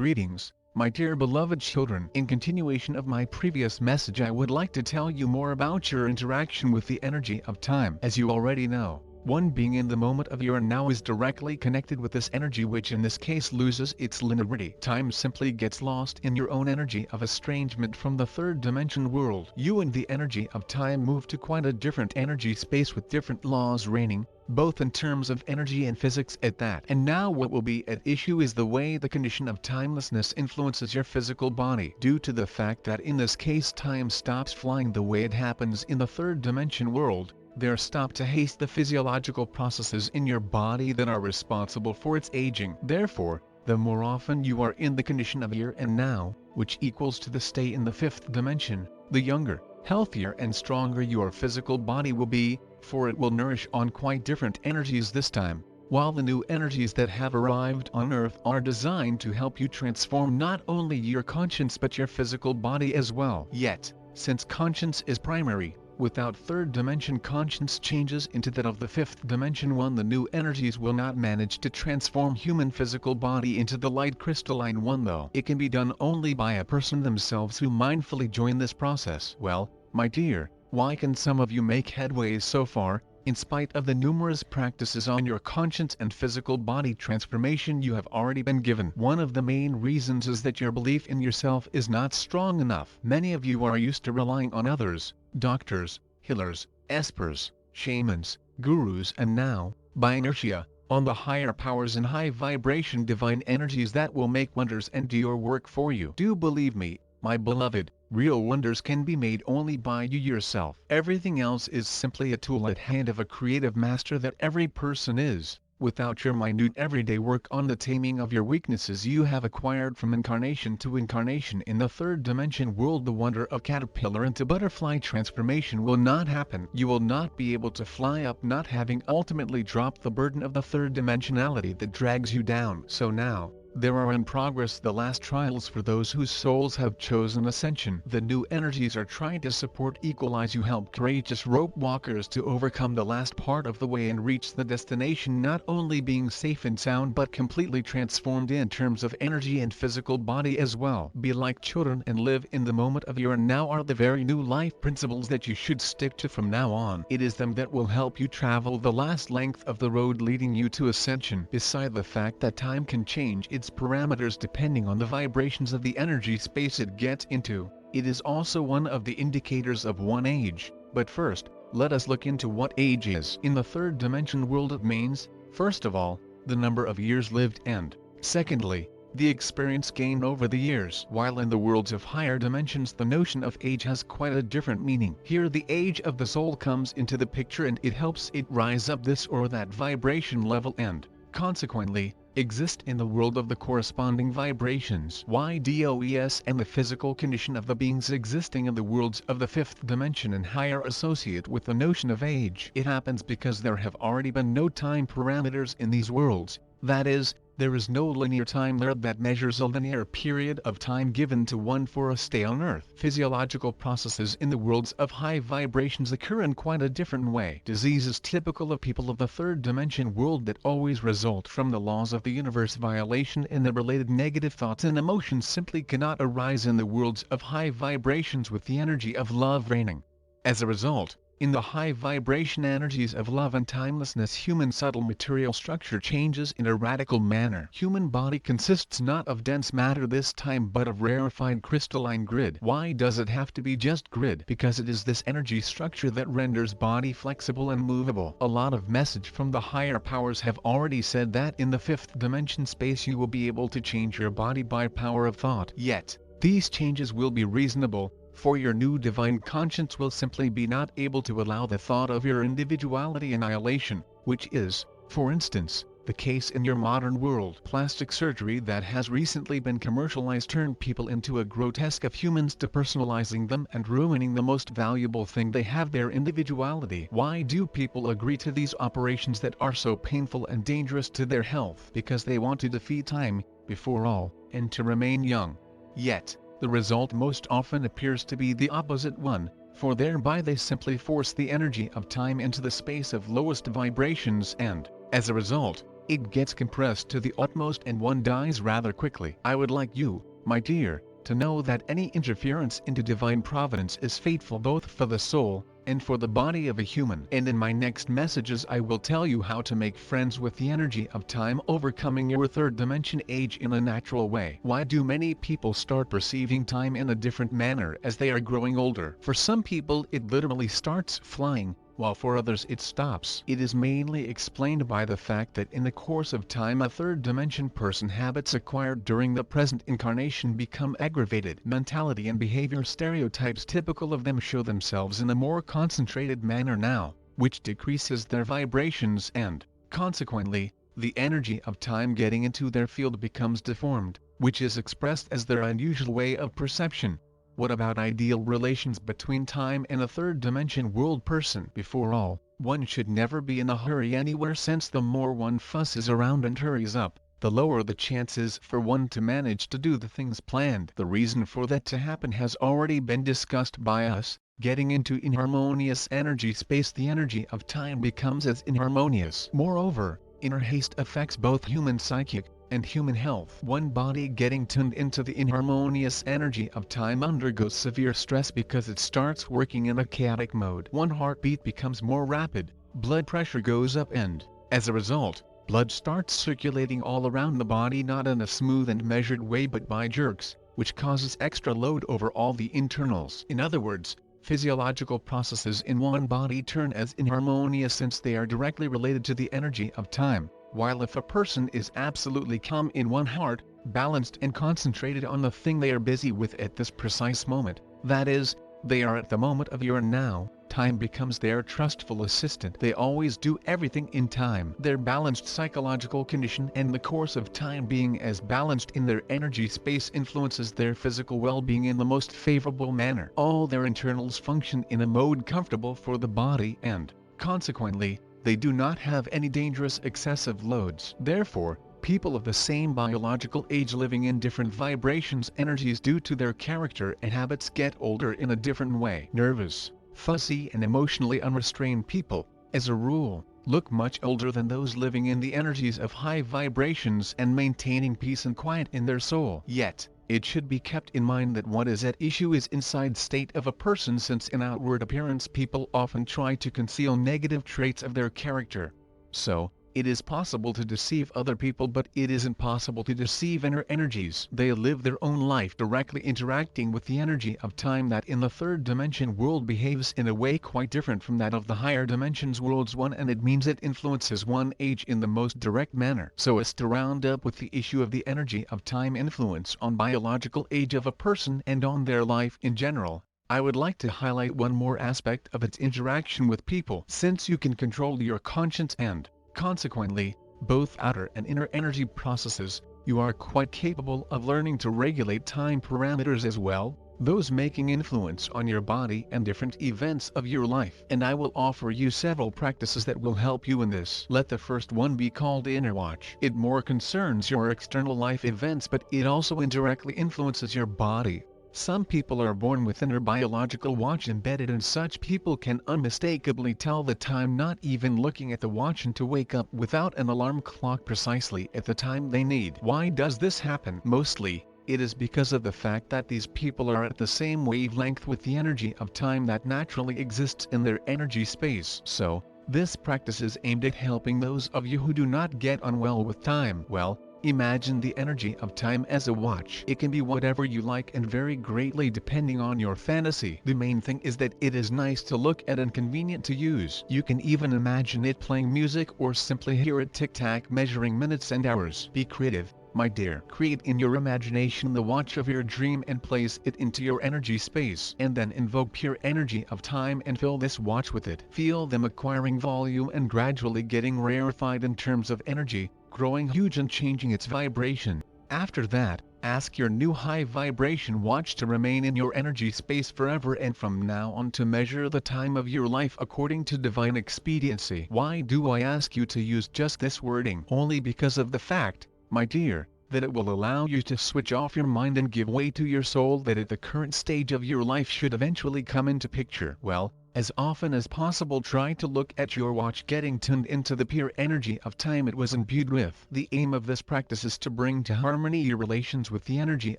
Greetings, my dear beloved children. In continuation of my previous message, I would like to tell you more about your interaction with the energy of time. As you already know, one being in the moment of your now is directly connected with this energy, which in this case loses its linearity. Time simply gets lost in your own energy of estrangement from the third dimension world. You and the energy of time move to quite a different energy space with different laws reigning, both in terms of energy and physics at that. And now what will be at issue is the way the condition of timelessness influences your physical body. Due to the fact that in this case time stops flying the way it happens in the third dimension world, there stop to haste the physiological processes in your body that are responsible for its aging. Therefore, the more often you are in the condition of here and now, which equals to the stay in the fifth dimension, the younger, healthier and stronger your physical body will be, for it will nourish on quite different energies this time, while the new energies that have arrived on Earth are designed to help you transform not only your conscience but your physical body as well. Yet, since conscience is primary, without third dimension conscience changes into that of the fifth dimension one, the new energies will not manage to transform human physical body into the light crystalline one, though it can be done only by a person themselves who mindfully join this process. Well, my dear, why can some of you make headways so far, in spite of the numerous practices on your conscience and physical body transformation you have already been given? One of the main reasons is that your belief in yourself is not strong enough. Many of you are used to relying on others, doctors, healers, espers, shamans, gurus, and now, by inertia, on the higher powers and high vibration divine energies that will make wonders and do your work for you. Do believe me, my beloved, real wonders can be made only by you yourself. Everything else is simply a tool at hand of a creative master that every person is. Without your minute everyday work on the taming of your weaknesses you have acquired from incarnation to incarnation in the third dimension world, the wonder of caterpillar into butterfly transformation will not happen. You will not be able to fly up, not having ultimately dropped the burden of the third dimensionality that drags you down. So now, there are in progress the last trials for those whose souls have chosen ascension. The new energies are trying to support, equalize you, help courageous rope walkers to overcome the last part of the way and reach the destination, not only being safe and sound but completely transformed in terms of energy and physical body as well. Be like children and live in the moment of your now are the very new life principles that you should stick to from now on. It is them that will help you travel the last length of the road leading you to ascension. Beside the fact that time can change its parameters depending on the vibrations of the energy space it gets into, it is also one of the indicators of one age. But first, let us look into what age is. In the third dimension world it means, first of all, the number of years lived, and, secondly, the experience gained over the years. While in the worlds of higher dimensions the notion of age has quite a different meaning. Here the age of the soul comes into the picture and it helps it rise up this or that vibration level and, consequently, exist in the world of the corresponding vibrations. YDOES and the physical condition of the beings existing in the worlds of the fifth dimension and higher associate with the notion of age. It happens because there have already been no time parameters in these worlds, that is, there is no linear time there that measures a linear period of time given to one for a stay on Earth. Physiological processes in the worlds of high vibrations occur in quite a different way. Diseases typical of people of the third dimension world that always result from the laws of the universe violation and the related negative thoughts and emotions simply cannot arise in the worlds of high vibrations with the energy of love reigning. As a result, in the high vibration energies of love and timelessness, human subtle material structure changes in a radical manner. Human body consists not of dense matter this time but of rarefied crystalline grid. Why does it have to be just grid? Because it is this energy structure that renders body flexible and movable. A lot of message from the higher powers have already said that in the fifth dimension space you will be able to change your body by power of thought. Yet, these changes will be reasonable, for your new divine conscience will simply be not able to allow the thought of your individuality annihilation, which is, for instance, the case in your modern world. Plastic surgery that has recently been commercialized turned people into a grotesque of humans, depersonalizing them and ruining the most valuable thing they have, their individuality. Why do people agree to these operations that are so painful and dangerous to their health? Because they want to defeat time, before all, and to remain young. Yet, the result most often appears to be the opposite one, for thereby they simply force the energy of time into the space of lowest vibrations and, as a result, it gets compressed to the utmost and one dies rather quickly. I would like you, my dear, to know that any interference into divine providence is fateful both for the soul and for the body of a human. And in my next messages I will tell you how to make friends with the energy of time, overcoming your third dimension age in a natural way. Why do many people start perceiving time in a different manner as they are growing older? For some people it literally starts flying, while for others it stops. It is mainly explained by the fact that in the course of time a third dimension person habits acquired during the present incarnation become aggravated. Mentality and behavior stereotypes typical of them show themselves in a more concentrated manner now, which decreases their vibrations and, consequently, the energy of time getting into their field becomes deformed, which is expressed as their unusual way of perception. What about ideal relations between time and a third dimension world person? Before all, one should never be in a hurry anywhere, since the more one fusses around and hurries up, the lower the chances for one to manage to do the things planned. The reason for that to happen has already been discussed by us. Getting into inharmonious energy space, the energy of time becomes as inharmonious. Moreover, inner haste affects both human psychic and human health. One body getting tuned into the inharmonious energy of time undergoes severe stress because it starts working in a chaotic mode. One heartbeat becomes more rapid, blood pressure goes up and, as a result, blood starts circulating all around the body, not in a smooth and measured way but by jerks, which causes extra load over all the internals. In other words, physiological processes in one body turn as inharmonious since they are directly related to the energy of time. While if a person is absolutely calm in one heart, balanced and concentrated on the thing they are busy with at this precise moment, that is, they are at the moment of your now, time becomes their trustful assistant. They always do everything in time. Their balanced psychological condition and the course of time being as balanced in their energy space influences their physical well-being in the most favorable manner. All their internals function in a mode comfortable for the body and, consequently, they do not have any dangerous excessive loads. Therefore, people of the same biological age living in different vibrations energies due to their character and habits get older in a different way. Nervous, fussy and emotionally unrestrained people, as a rule, look much older than those living in the energies of high vibrations and maintaining peace and quiet in their soul. Yet, it should be kept in mind that what is at issue is inside state of a person, since in outward appearance people often try to conceal negative traits of their character. So, it is possible to deceive other people, but it is impossible to deceive inner energies. They live their own life directly interacting with the energy of time that in the third dimension world behaves in a way quite different from that of the higher dimensions worlds one, and it means it influences one age in the most direct manner. So as to round up with the issue of the energy of time influence on biological age of a person and on their life in general, I would like to highlight one more aspect of its interaction with people. Since you can control your conscience and, consequently, both outer and inner energy processes, you are quite capable of learning to regulate time parameters as well, those making influence on your body and different events of your life. And I will offer you several practices that will help you in this. Let the first one be called Inner Watch. It more concerns your external life events, but it also indirectly influences your body. Some people are born with inner biological watch embedded, and such people can unmistakably tell the time, not even looking at the watch, and to wake up without an alarm clock precisely at the time they need. Why does this happen? Mostly, it is because of the fact that these people are at the same wavelength with the energy of time that naturally exists in their energy space. So, this practice is aimed at helping those of you who do not get on well with time. Well, imagine the energy of time as a watch. It can be whatever you like and vary greatly depending on your fantasy. The main thing is that it is nice to look at and convenient to use. You can even imagine it playing music or simply hear it tick-tack measuring minutes and hours. Be creative, my dear. Create in your imagination the watch of your dream and place it into your energy space. And then invoke pure energy of time and fill this watch with it. Feel them acquiring volume and gradually getting rarefied in terms of energy, growing huge and changing its vibration. After that, ask your new high vibration watch to remain in your energy space forever and from now on to measure the time of your life according to divine expediency. Why do I ask you to use just this wording? Only because of the fact, my dear, that it will allow you to switch off your mind and give way to your soul that at the current stage of your life should eventually come into picture. Well, As often as possible try to look at your watch getting tuned into the pure energy of time it was imbued with. The aim of this practice is to bring to harmony your relations with the energy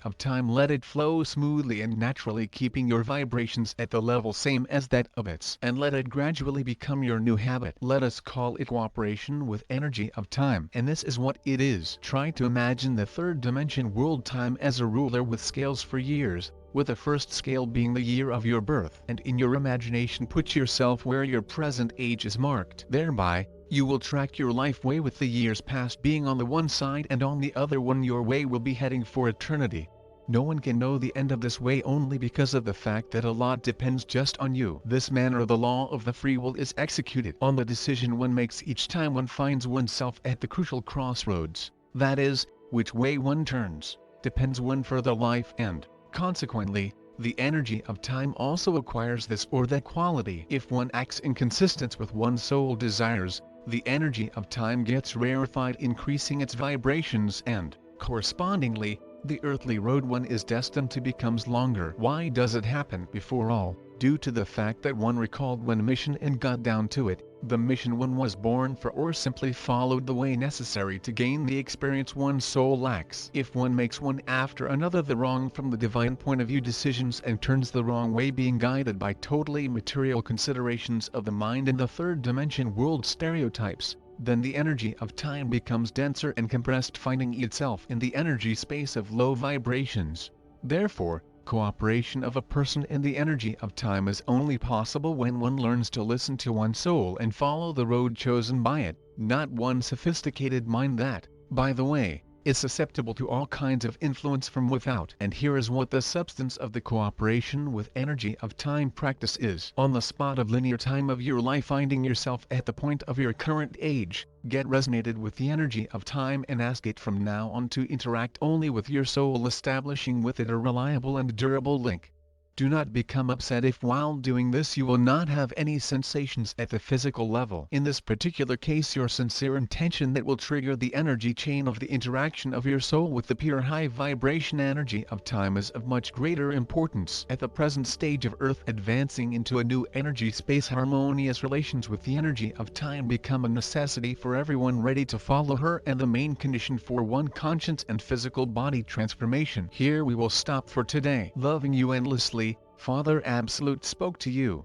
of time. Let it flow smoothly and naturally, keeping your vibrations at the level same as that of its, and let it gradually become your new habit. Let us call it cooperation with energy of time, and this is what it is. Try to imagine the third dimension world time as a ruler with scales for years, with the first scale being the year of your birth, and in your imagination put yourself where your present age is marked. Thereby, you will track your life way with the years past being on the one side and on the other one your way will be heading for eternity. No one can know the end of this way only because of the fact that a lot depends just on you. This manner the law of the free will is executed on the decision one makes each time one finds oneself at the crucial crossroads, that is, which way one turns, depends one for the life and, consequently, the energy of time also acquires this or that quality. If one acts in consistence with one's soul desires, the energy of time gets rarefied, increasing its vibrations and, correspondingly, the earthly road one is destined to becomes longer. Why does it happen? Before all, due to the fact that one recalled one mission and got down to it, the mission one was born for, or simply followed the way necessary to gain the experience one's soul lacks. If one makes one after another the wrong from the divine point of view decisions and turns the wrong way being guided by totally material considerations of the mind and the third dimension world stereotypes, then the energy of time becomes denser and compressed, finding itself in the energy space of low vibrations. Therefore, cooperation of a person in the energy of time is only possible when one learns to listen to one's soul and follow the road chosen by it, not one sophisticated mind that, by the way, is susceptible to all kinds of influence from without. And here is what the substance of the cooperation with energy of time practice is. On the spot of linear time of your life, finding yourself at the point of your current age, get resonated with the energy of time and ask it from now on to interact only with your soul, establishing with it a reliable and durable link. Do not become upset if while doing this you will not have any sensations at the physical level. In this particular case, your sincere intention that will trigger the energy chain of the interaction of your soul with the pure high vibration energy of time is of much greater importance. At the present stage of Earth advancing into a new energy space, harmonious relations with the energy of time become a necessity for everyone ready to follow her and the main condition for one conscience and physical body transformation. Here we will stop for today. Loving you endlessly, Father Absolute spoke to you.